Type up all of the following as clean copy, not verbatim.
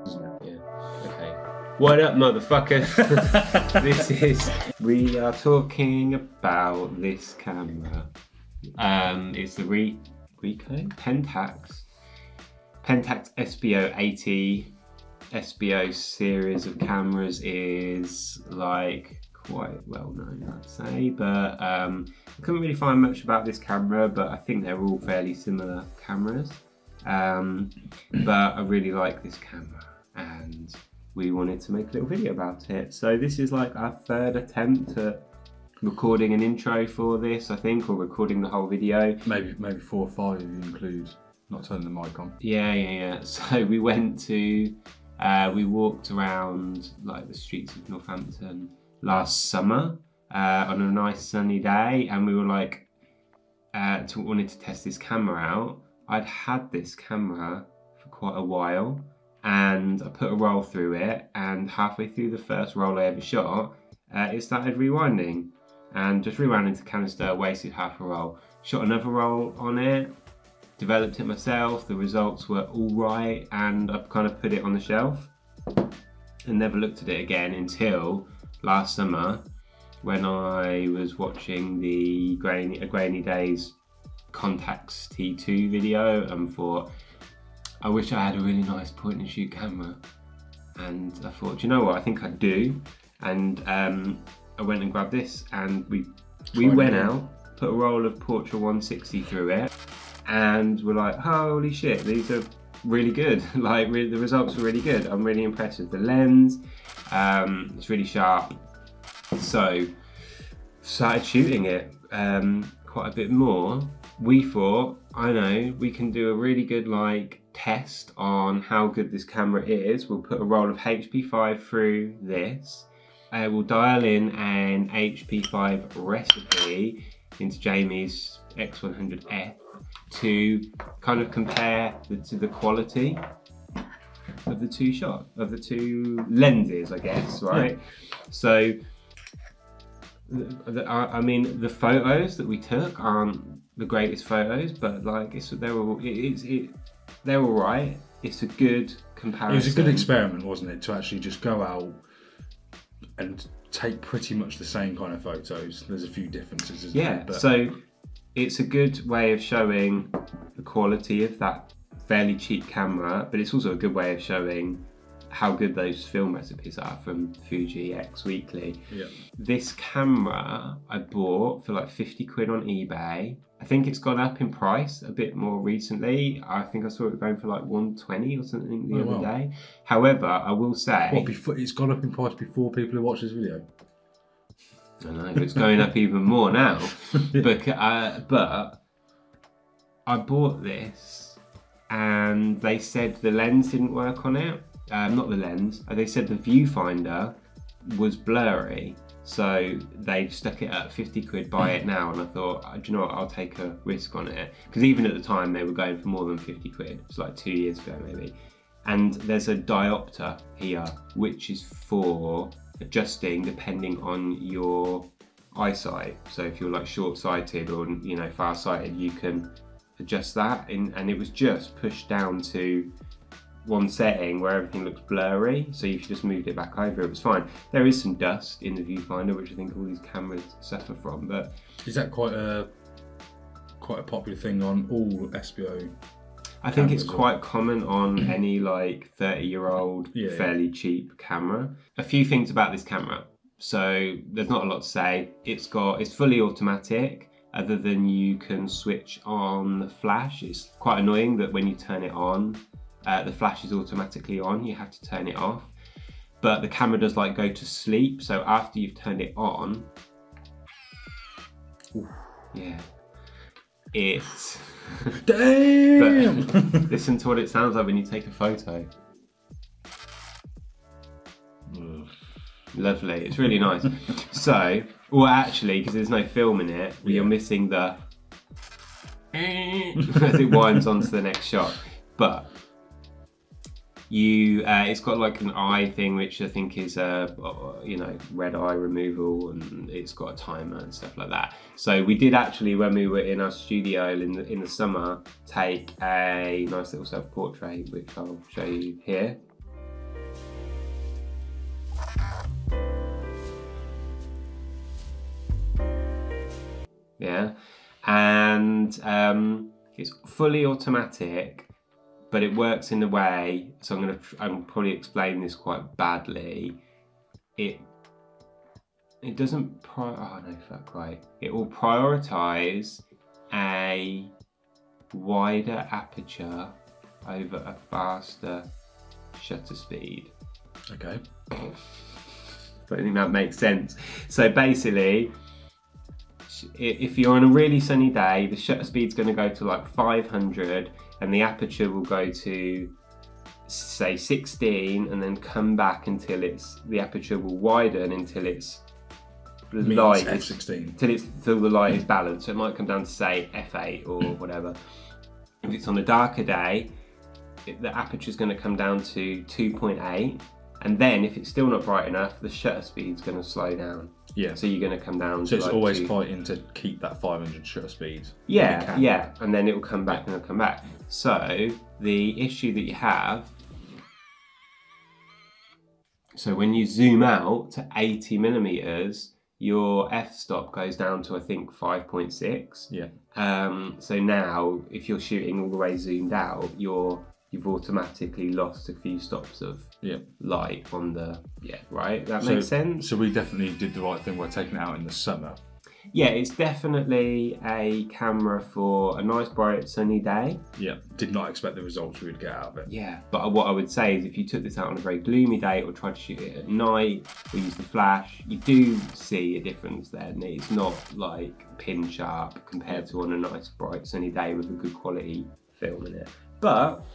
isn't it? Yeah. Okay. What up, motherfuckers? We are talking about this camera. It's the Pentax Espio 80 Espio series of cameras is like quite well known, I'd say, but I couldn't really find much about this camera, but I think they're all fairly similar cameras. But I really like this camera and we wanted to make a little video about it. So this is like our third attempt at recording an intro for this, I think, or recording the whole video. Maybe 4 or 5 if you include not turning the mic on. Yeah. So we went to, we walked around like the streets of Northampton last summer on a nice sunny day, and we were like, wanted to test this camera out. I'd had this camera for quite a while, and I put a roll through it, and halfway through the first roll I ever shot, it started rewinding, and just rewound into canister, wasted half a roll. Shot another roll on it, developed it myself, the results were all right, and I've kind of put it on the shelf and never looked at it again until last summer when I was watching the Grainy Days Pentax T2 video and thought, I wish I had a really nice point and shoot camera. And I thought, you know what, I think I do. And I went and grabbed this, and we went out, put a roll of Portra 160 through it, and we're like, holy shit, these are really good. Like, the results were really good. I'm really impressed with the lens. It's really sharp. So started shooting it quite a bit more. We thought, I know, we can do a really good like test on how good this camera is. We'll put a roll of HP5 through this. We'll dial in an HP5 recipe into Jamie's X100f to kind of compare the quality of the two lenses, I guess, right? Yeah. So, I mean, the photos that we took aren't the greatest photos, but like they're all right. It's a good comparison. It was a good experiment, wasn't it, to actually just go out and take pretty much the same kind of photos. There's a few differences, isn't there? But so it's a good way of showing the quality of that fairly cheap camera, but it's also a good way of showing how good those film recipes are from Fuji X Weekly. Yeah. This camera I bought for like 50 quid on eBay. I think it's gone up in price a bit more recently. I think I saw it going for like 120 or something the other day. However, I will say... What, before, it's gone up in price before people who watch this video? I know, it's going up even more now. But I bought this and they said the lens didn't work on it. Not the lens, they said the viewfinder was blurry. So they stuck it at 50 quid, buy it now, and I thought, do you know what, I'll take a risk on it. Because even at the time they were going for more than 50 quid, it's like 2 years ago maybe. And there's a diopter here, which is for adjusting depending on your eyesight. So if you're like short-sighted or far-sighted, you can adjust that. And it was just pushed down to one setting where everything looks blurry, so you just moved it back over, it was fine. There is some dust in the viewfinder, which I think all these cameras suffer from, but... Is that quite a popular thing on all Espio? I think it's quite common on any like 30-year-old fairly cheap camera. A few things about this camera. So there's not a lot to say. It's fully automatic, other than you can switch on the flash. It's quite annoying that when you turn it on, the flash is automatically on, you have to turn it off. But the camera does like go to sleep, so after you've turned it on, it's... Damn! But listen to what it sounds like when you take a photo. Lovely, it's really nice. So, well actually, because there's no film in it, you're missing the... as it winds onto the next shot. But it's got like an eye thing, which I think is red eye removal, and it's got a timer and stuff like that. So we did actually, when we were in our studio in the summer, take a nice little self-portrait, which I'll show you here. yeah, and it's fully automatic, but it works in a way. So I'm probably explain this quite badly. It doesn't oh no, fuck right. It will prioritize a wider aperture over a faster shutter speed. Okay. I think that makes sense. So basically, if you're on a really sunny day, the shutter speed's going to go to like 500 and the aperture will go to say 16 and then come back until the aperture will widen until it's light F16 till the light is balanced. So it might come down to say f8 or whatever. If it's on a darker day, the aperture is going to come down to 2.8, and then if it's still not bright enough, the shutter speed is going to slow down. Yeah. So you're going to come down. So it's like always fighting to keep that 500 shutter speed. Yeah, yeah, and then it will come back and it'll come back. So the issue that you have. So when you zoom out to 80mm, your f-stop goes down to I think 5.6. Yeah. So now if you're shooting all the way zoomed out, you've automatically lost a few stops of light on the right. That makes sense. So we definitely did the right thing. We're taking it out in the summer. Yeah, it's definitely a camera for a nice bright sunny day. Yeah, did not expect the results we would get out of it. Yeah, but what I would say is if you took this out on a very gloomy day or tried to shoot it at night or use the flash, you do see a difference there. And it's not like pin sharp compared to on a nice bright sunny day with a good quality film in it. But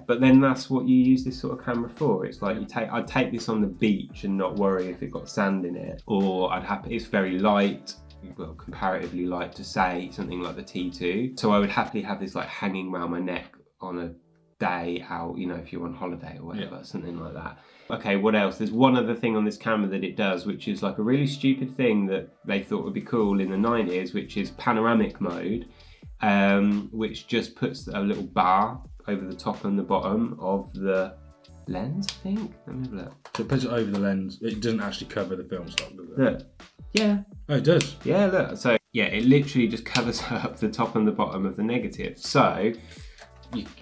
but then that's what you use this sort of camera for. It's like I'd take this on the beach and not worry if it got sand in it, or it's very light, well, comparatively light to say something like the T2. So I would happily have this like hanging around my neck on a day out, you know, if you're on holiday or whatever, something like that. Okay, what else? There's one other thing on this camera that it does, which is like a really stupid thing that they thought would be cool in the 90s, which is panoramic mode, which just puts a little bar over the top and the bottom of the lens, I think. Let me have a look. So it puts it over the lens. It doesn't actually cover the film stock, does it? Look. Yeah. Oh, it does? Yeah, look. So, yeah, it literally just covers up the top and the bottom of the negative. So,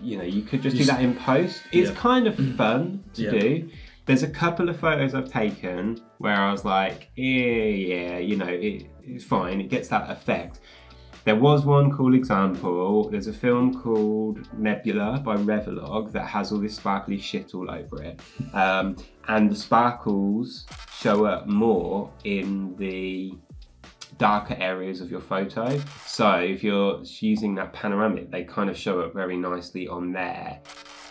you know, you could just do that in post. It's kind of fun to do. There's a couple of photos I've taken where I was like, yeah, you know, it's fine. It gets that effect. There was one cool example. There's a film called Nebula by Revelog that has all this sparkly shit all over it. And the sparkles show up more in the darker areas of your photo. So if you're using that panoramic, they kind of show up very nicely on there,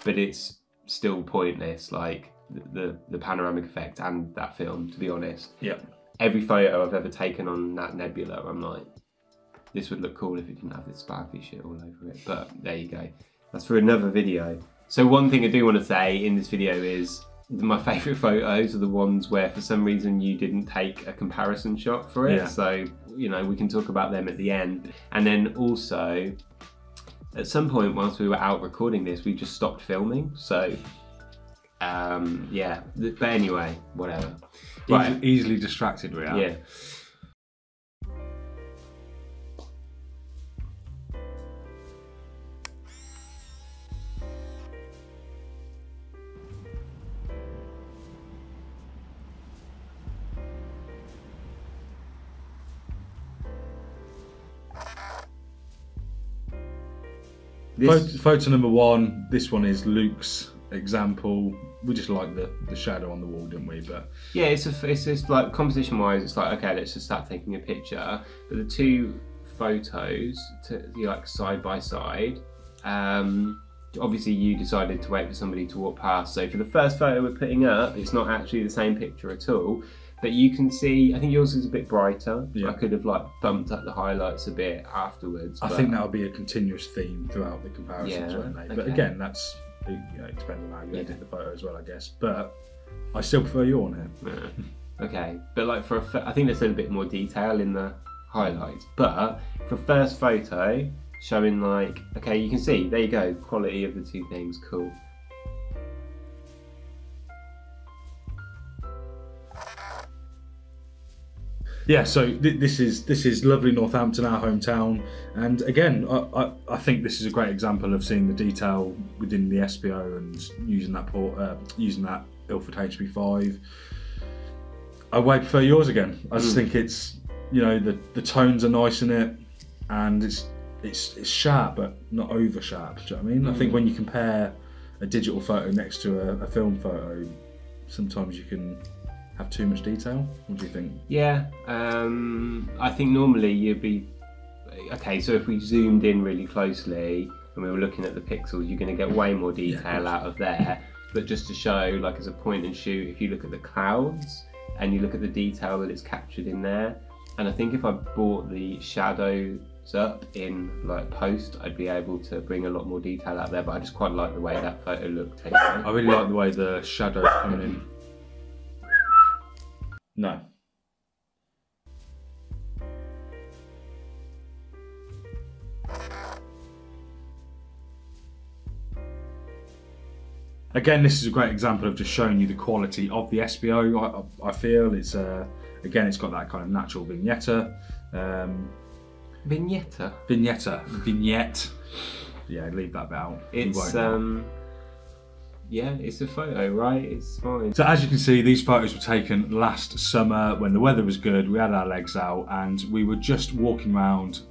but it's still pointless, like the panoramic effect and that film, to be honest. Yeah. Every photo I've ever taken on that Nebula, I'm like, this would look cool if it didn't have this sparkly shit all over it. But there you go. That's for another video. So one thing I do want to say in this video is my favourite photos are the ones where for some reason you didn't take a comparison shot for it. Yeah. So, you know, we can talk about them at the end. And then also, at some point whilst we were out recording this, we just stopped filming. So, yeah. But anyway, whatever. Right. Easily distracted we are. Yeah. Photo number one, this one is Luke's example. We just like the shadow on the wall, didn't we? But yeah, it's just like composition wise, it's like, okay, let's just start taking a picture. But the two photos, like side by side, obviously you decided to wait for somebody to walk past. So for the first photo we're putting up, it's not actually the same picture at all. But you can see, I think yours is a bit brighter. Yeah. I could have like bumped up the highlights a bit afterwards. I think that'll be a continuous theme throughout the comparisons, won't they? Okay. But again, that's, you know, it depends on how you edit the photo as well, I guess. But I still prefer you on here. Yeah. Okay, but like I think there's a little bit more detail in the highlights. But for first photo, showing like, okay, you can see, there you go, quality of the two things, cool. yeah, so this is lovely Northampton, our hometown, and again, I think this is a great example of seeing the detail within the Espio and using that Ilford HP5. I way prefer yours again. I just think it's, you know, the tones are nice in it, and it's sharp but not over sharp. Do you know what I mean? I think when you compare a digital photo next to a film photo, sometimes you can have too much detail. What do you think? Yeah, I think normally you'd be okay. So if we zoomed in really closely and we were looking at the pixels, you're going to get way more detail out of there. But just to show, like as a point and shoot, if you look at the clouds and you look at the detail that it's captured in there, and I think if I brought the shadows up in like post, I'd be able to bring a lot more detail out there. But I just quite like the way that photo looked. I really like the way the shadows coming in. No. Again, this is a great example of just showing you the quality of the Espio. I feel it's again, it's got that kind of natural vignette. Vignette. Yeah, leave that bit out. It's yeah, it's a photo, right? It's fine. So as you can see, these photos were taken last summer when the weather was good, we had our legs out, and we were just walking around.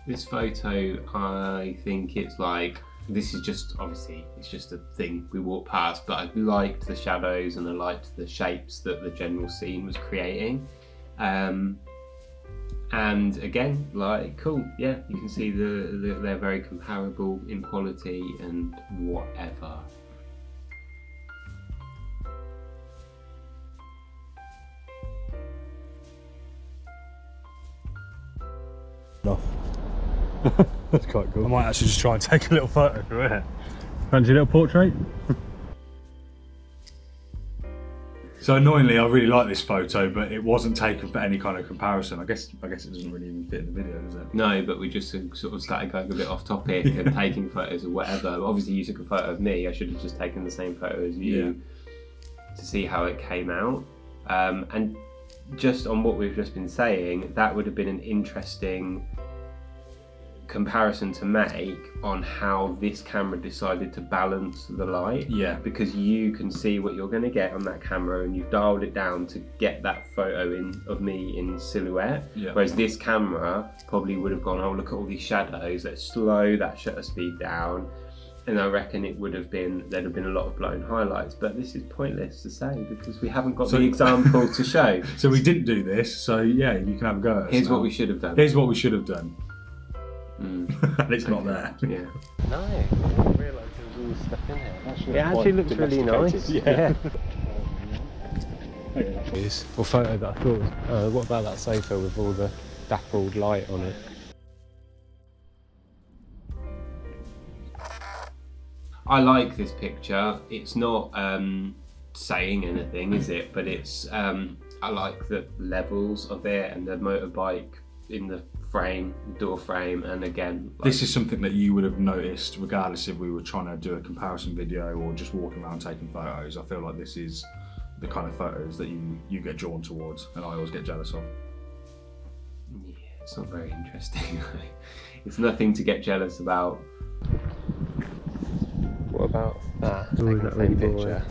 This photo, I think it's like, this is just, obviously, it's just a thing we walked past, but I liked the shadows and I liked the shapes that the general scene was creating. And again, like, cool, yeah, you can see they're very comparable in quality and whatever. That's quite cool. I might actually just try and take a little photo for it. Fancy a little portrait? So annoyingly, I really like this photo, but it wasn't taken for any kind of comparison. I guess it doesn't really even fit in the video, does it? No, but we just sort of started going a bit off topic and taking photos or whatever. Obviously, you took a photo of me. I should have just taken the same photo as you to see how it came out. And just on what we've just been saying, that would have been an interesting comparison to make on how this camera decided to balance the light. Yeah. Because you can see what you're going to get on that camera and you've dialed it down to get that photo of me in silhouette. Yeah. Whereas this camera probably would have gone, oh, look at all these shadows, let's slow that shutter speed down. And I reckon there'd have been a lot of blown highlights, but this is pointless to say because we haven't got the example to show. So we didn't do this, so yeah, you can have a go at us. Here's what we should have done. Here's what we should have done. And it's not there. Yeah. No, I didn't realise there was all stuff in here. It actually looks really nice. Yeah. Or photo that I thought was, what about that sofa with all the dappled light on it? I like this picture. It's not saying anything, is it? But it's I like the levels of it and the motorbike in the frame, door frame, and again, like, this is something that you would have noticed regardless if we were trying to do a comparison video or just walking around taking photos. I feel like this is the kind of photos that you get drawn towards and I always get jealous of. Yeah, it's not very interesting. It's nothing to get jealous about. What about that? That really picture.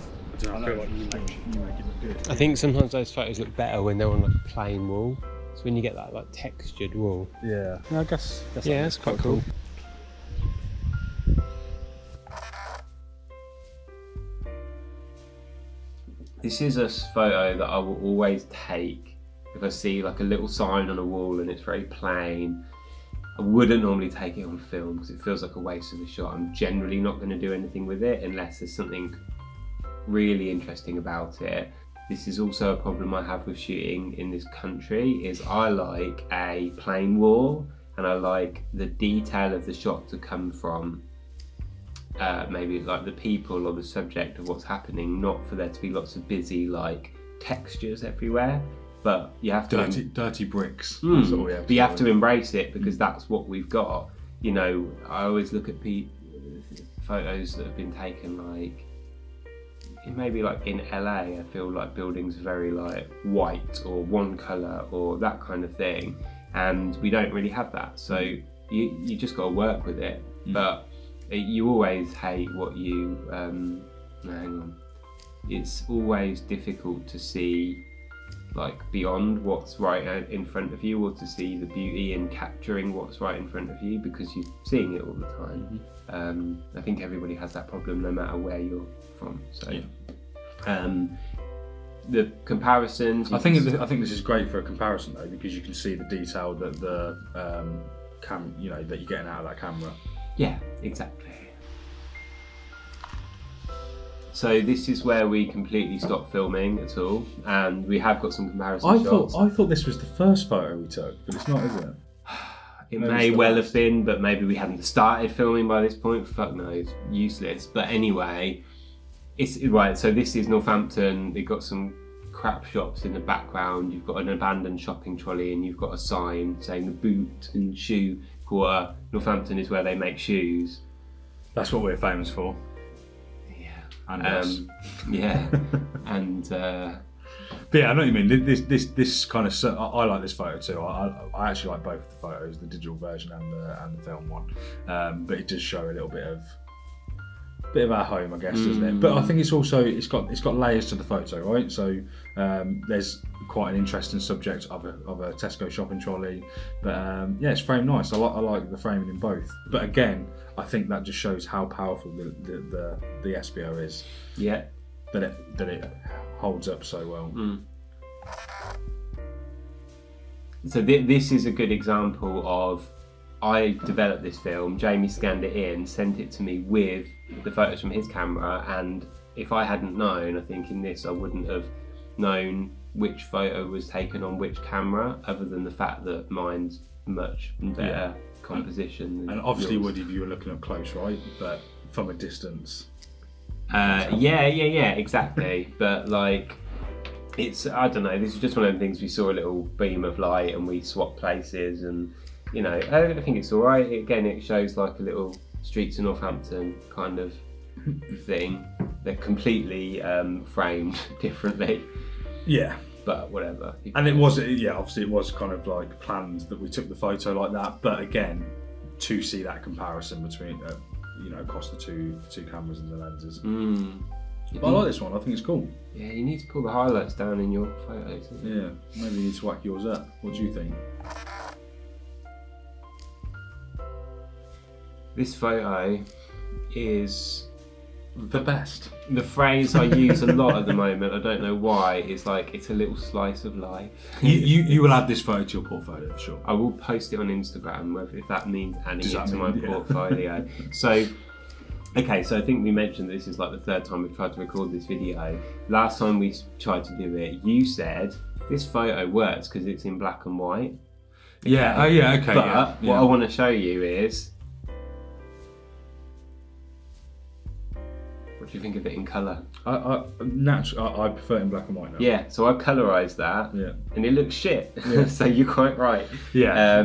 I feel like you make it look good. I think sometimes those photos look better when they're on like a plain wall. So when you get that like textured wall. Yeah. I guess yeah, that's quite cool. This is a photo that I will always take if I see like a little sign on a wall and it's very plain. I wouldn't normally take it on film because it feels like a waste of a shot. I'm generally not going to do anything with it unless there's something really interesting about it. This is also a problem I have with shooting in this country, is I like a plain wall and I like the detail of the shot to come from maybe like the people or the subject of what's happening, not for there to be lots of busy like textures everywhere. But you have to dirty bricks. But you have to embrace it because that's what we've got. You know, I always look at photos that have been taken like maybe like in LA, I feel like buildings are very like white or one colour or that kind of thing, and we don't really have that. So you just got to work with it. But you always hate what you. No, hang on. It's always difficult to see like beyond what's right in front of you, or to see the beauty in capturing what's right in front of you, because you're seeing it all the time. I think everybody has that problem no matter where you're from. So the comparisons, I think this is great for a comparison though, because you can see the detail that the that you're getting out of that camera. Yeah, exactly. So this is where we completely stopped filming at all, and we have got some comparison shots. I thought this was the first photo we took, but it's not, is it? It may well have been, but maybe we hadn't started filming by this point. Fuck no, it's useless. But anyway, it's right. So this is Northampton. They've got some crap shops in the background. You've got an abandoned shopping trolley, and you've got a sign saying the boot and shoe quarter. Northampton is where they make shoes. That's what we're famous for. And yeah, and but yeah, I know what you mean. This kind of, I like this photo too. I actually like both the photos, the digital version and the film one. But it does show a little bit of our home, I guess, doesn't it? But I think it's also it's got layers to the photo, right? So there's quite an interesting subject of a Tesco shopping trolley, but yeah, it's framed nice. I like the framing in both. But again, I think that just shows how powerful the Espio is. Yeah, that it holds up so well. So this is a good example of, I developed this film, Jamie scanned it in, sent it to me with the photos from his camera, and if I hadn't known, I think in this I wouldn't have known which photo was taken on which camera, other than the fact that mine's much better composition than and obviously yours. would if you were looking up close, right? But from a distance. Yeah, exactly. But like, it's, I don't know, this is just one of the things, we saw a little beam of light and we swapped places, and you know, I think it's alright. Again, it shows like a little streets of Northampton kind of thing. They're completely framed differently. Yeah. But whatever. And it was, obviously it was kind of like planned that we took the photo like that, but again, to see that comparison between, across the two cameras and the lenses. But I like this one, I think it's cool. Yeah, you need to pull the highlights down in your photos. Yeah, maybe you need to whack yours up. What do you think? This photo is the best. The phrase I use a lot at the moment, I don't know why, is like, it's a little slice of life. You will add this photo to your portfolio for sure. I will post it on Instagram if that means adding it to my portfolio. So, okay, so I think we mentioned this is like the third time we've tried to record this video. Last time we tried to do it, you said this photo works because it's in black and white. Okay. Yeah, oh yeah, okay. But what I want to show you is, what do you think of it in colour? I prefer it in black and white now. Yeah, so I've colorised that, and it looks shit. Yeah. So you're quite right. Yeah.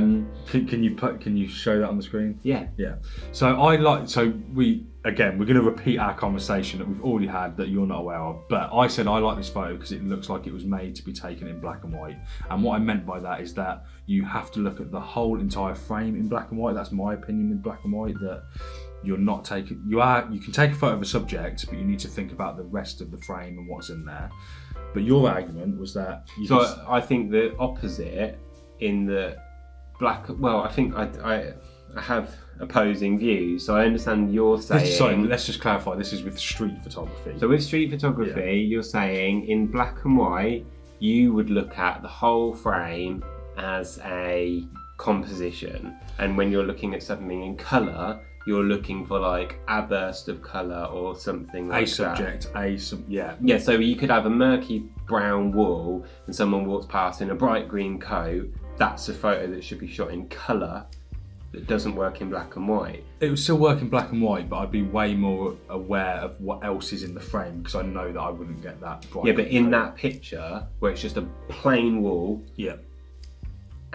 Can you show that on the screen? Yeah. Yeah. So we're going to repeat our conversation that we've already had that you're not aware of. But I said I like this photo because it looks like it was made to be taken in black and white. And what I meant by that is that you have to look at the whole entire frame in black and white. That's my opinion with black and white. That you're not taking, you can take a photo of a subject, but you need to think about the rest of the frame and what's in there. But your argument was that I think the opposite in the black, well, I think I have opposing views, so I understand you're saying... Sorry, let's just clarify, this is with street photography. So with street photography, you're saying in black and white, you would look at the whole frame as a composition, and when you're looking at something in colour, you're looking for like a burst of colour or something like that. Yeah, so you could have a murky brown wall and someone walks past in a bright green coat. That's a photo that should be shot in colour that doesn't work in black and white. It would still work in black and white, but I'd be way more aware of what else is in the frame because I know that I wouldn't get that bright. Yeah, but in that picture where it's just a plain wall,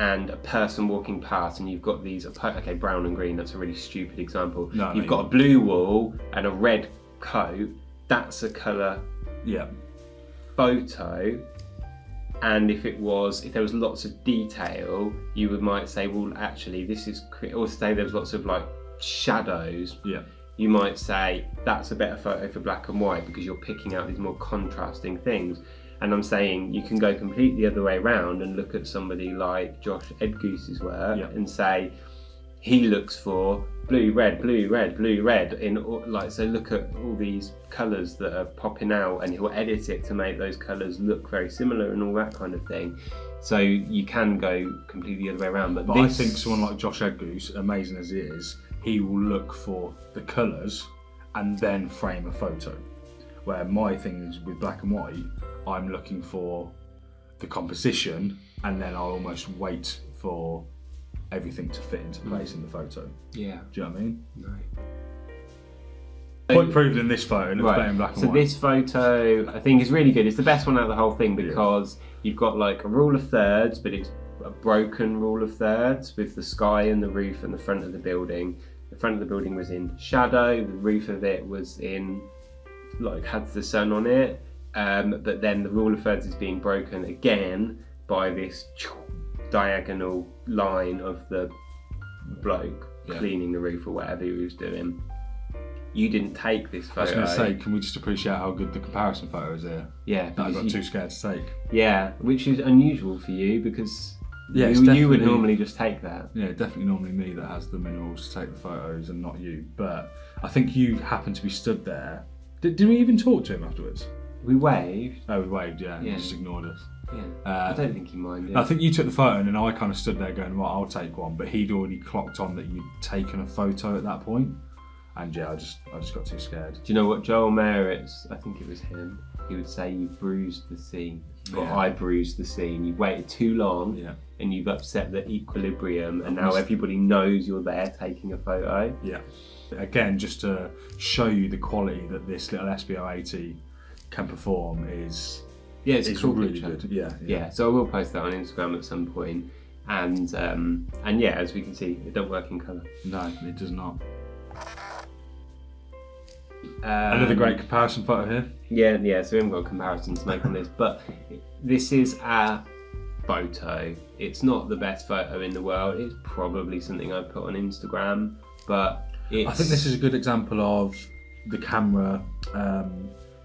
and a person walking past, and you've got these, okay, brown and green, that's a really stupid example. You've got a blue wall and a red coat, that's a colour photo, and if there was lots of detail, you might say, well, actually, this is, or say there's lots of like shadows. Yeah. You might say that's a better photo for black and white because you're picking out these more contrasting things. And I'm saying you can go completely the other way around and look at somebody like Josh Edgoose's work and say he looks for blue, red, blue, red, blue, red in like, so look at all these colours that are popping out, and he'll edit it to make those colours look very similar and all that kind of thing. So you can go completely the other way around. But I think someone like Josh Edgoose, amazing as he is, he will look for the colours and then frame a photo. Where my thing is with black and white, I'm looking for the composition and then I'll almost wait for everything to fit into place in the photo. Yeah. Do you know what I mean? No. Point proven in this photo, it looks better in black and white. So this photo, I think, is really good. It's the best one out of the whole thing because you've got like a rule of thirds, but it's a broken rule of thirds with the sky and the roof and the front of the building. The front of the building was in shadow, the roof of it was in, like, had the sun on it, but then the rule of thirds is being broken again by this diagonal line of the bloke cleaning the roof or whatever he was doing. You didn't take this photo. I was going to say, can we just appreciate how good the comparison photo is here? Yeah. That I got too scared to take. Yeah, which is unusual for you because yeah, you would normally just take that. Yeah, definitely normally me that has the minerals to take the photos and not you. But I think you happened to be stood there. Did we even talk to him afterwards? We waved. Oh, we waved, yeah. He just ignored us. Yeah. I don't think he minded. I think you took the photo and then I kind of stood there going, right, I'll take one. But he'd already clocked on that you'd taken a photo at that point. And yeah, I just got too scared. Do you know what Joel Merritt's, I think it was him, he would say you bruised the scene. Or I bruised the scene. You waited too long and you've upset the equilibrium and now everybody knows you're there taking a photo. Yeah. Again, just to show you the quality that this little Espio 80 can perform is it's cool really picture. good. Yeah, so I will post that on Instagram at some point. And yeah, as we can see, it don't work in colour. No, it does not. Another great comparison photo here. Yeah, so we haven't got a comparison to make on this, but this is a photo. It's not the best photo in the world. It's probably something I'd put on Instagram, but I think this is a good example of the camera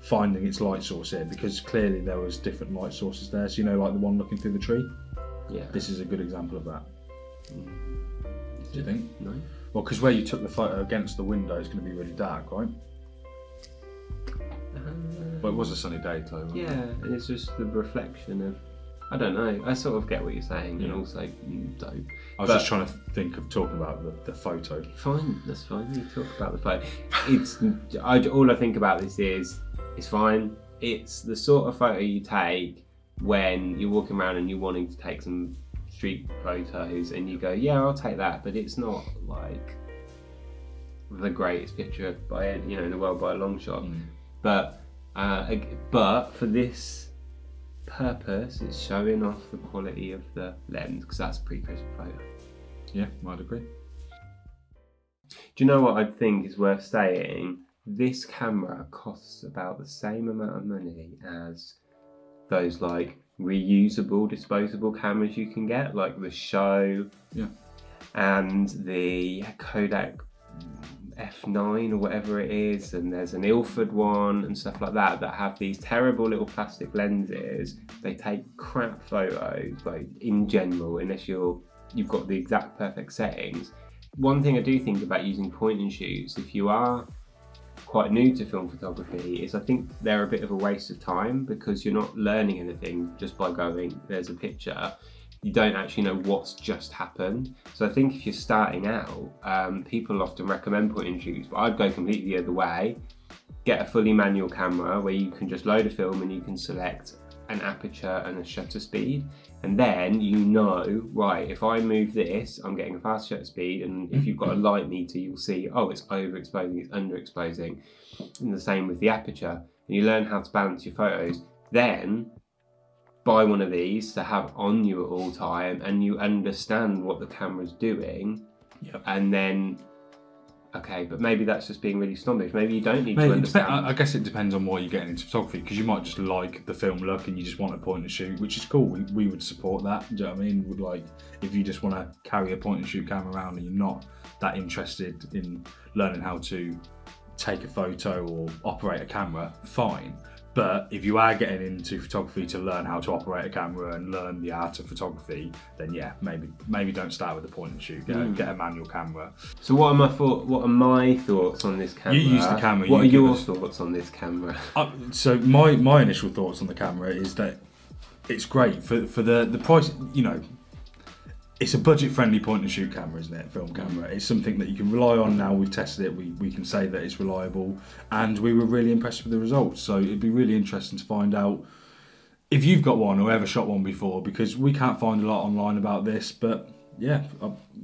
finding its light source here, because clearly there was different light sources there. So, you know, like the one looking through the tree? Yeah. This is a good example of that. Do you think? No. Well, because where you took the photo against the window is going to be really dark, right? Well, it was a sunny day, though. Yeah, and it's just the reflection of, I don't know, I sort of get what you're saying, and also dope. I was just trying to think of talking about the photo. Fine, that's fine, you talk about the photo. All I think about this is, it's fine. It's the sort of photo you take when you're walking around and you're wanting to take some street photos and you go, yeah, I'll take that, but it's not like the greatest picture in the world by a long shot. But for this purpose, it's showing off the quality of the lens, because that's a pretty crisp photo. Yeah, I'd agree. Do you know what I think is worth saying? This camera costs about the same amount of money as those like reusable disposable cameras you can get, like the Show and the Kodak F9 or whatever it is, and there's an Ilford one and stuff like that have these terrible little plastic lenses. They take crap photos, like in general, unless you've got the exact perfect settings. One thing I do think about using point and shoots, if you are quite new to film photography, is I think they're a bit of a waste of time, because you're not learning anything just by going, there's a picture. You don't actually know what's just happened. So I think if you're starting out, people often recommend point and shoots, but I'd go completely the other way. Get a fully manual camera where you can just load a film and you can select an aperture and a shutter speed, and then you know, right, if I move this, I'm getting a fast shutter speed, and if you've got a light meter, you'll see, oh, it's overexposing, it's underexposing, and the same with the aperture. And you learn how to balance your photos. Then buy one of these to have on you at all time, and you understand what the camera's doing, and then Okay, but maybe that's just being really snobbish. Maybe you don't need to understand. I guess it depends on what you're getting into photography, because you might just like the film look and you just want a point and shoot, which is cool. We would support that. Do you know what I mean? Would, like, if you just want to carry a point and shoot camera around and you're not that interested in learning how to take a photo or operate a camera, fine. But if you are getting into photography to learn how to operate a camera and learn the art of photography, then yeah, maybe don't start with a point and shoot. Get a manual camera. So what are my thoughts on this camera? You use the camera. What are your thoughts on this camera? So my initial thoughts on the camera is that it's great for the price. You know, it's a budget-friendly point-and-shoot camera, isn't it? Film camera. It's something that you can rely on now. We've tested it. We can say that it's reliable, and we were really impressed with the results. So it'd be really interesting to find out if you've got one or ever shot one before, because we can't find a lot online about this. But yeah,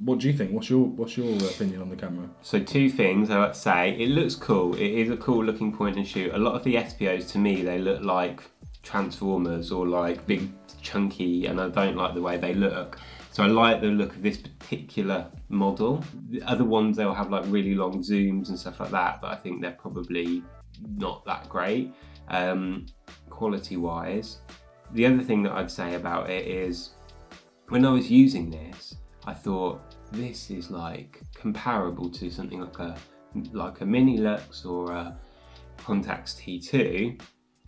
what do you think? What's your opinion on the camera? So two things I would say. It looks cool. It is a cool-looking point-and-shoot. A lot of the Espios, to me, they look like Transformers or like big, chunky, and I don't like the way they look. So I like the look of this particular model. The other ones, they'll have like really long zooms and stuff like that, but I think they're probably not that great quality wise. The other thing that I'd say about it is, when I was using this, I thought this is like comparable to something like a Mini Lux or a Pentax T2.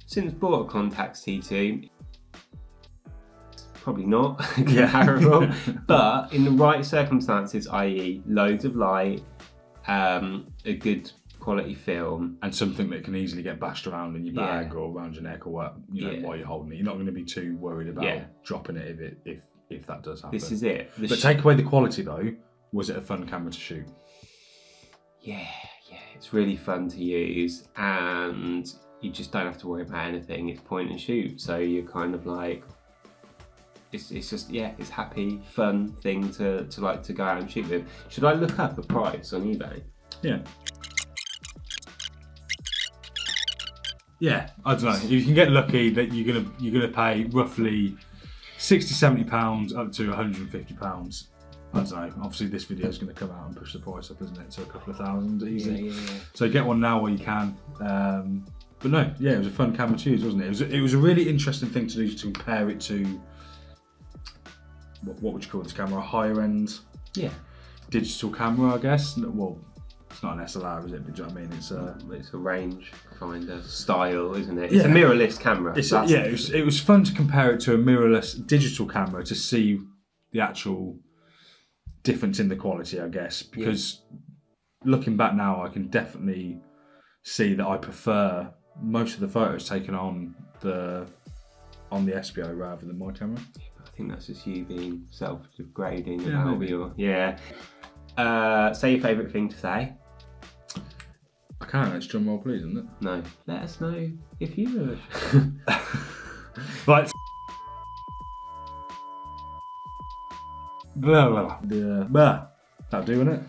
Since bought a Pentax T2, probably not comparable, but in the right circumstances, i.e. loads of light, a good quality film. And something that can easily get bashed around in your bag or around your neck or what, while you're holding it. You're not going to be too worried about dropping it if that does happen. This is it. But take away the quality though, was it a fun camera to shoot? Yeah, it's really fun to use, and you just don't have to worry about anything. It's point and shoot, so you're kind of like, it's just, it's happy, fun thing to like to go out and shoot with. Should I look up a price on eBay? Yeah, I don't know. If you can get lucky that you're gonna pay roughly £60–70 up to £150. I don't know. Obviously, this video is going to come out and push the price up, isn't it, to a couple of thousand easy. Yeah. So get one now while you can. But no, it was a fun camera to use, wasn't it? It was a really interesting thing to do, to compare it to what would you call this camera? A higher end digital camera, I guess. Well, it's not an SLR, is it? But do you know what I mean? It's a range finder style, isn't it? It's a mirrorless camera. It was fun to compare it to a mirrorless digital camera to see the actual difference in the quality, I guess. Because looking back now, I can definitely see that I prefer most of the photos taken on the Espio rather than my camera. I think that's just you being self-degrading about your say your favourite thing to say. I can't. It's drum roll, please, isn't it? No. Let us know if you would. Right. Blah. That'll do, innit?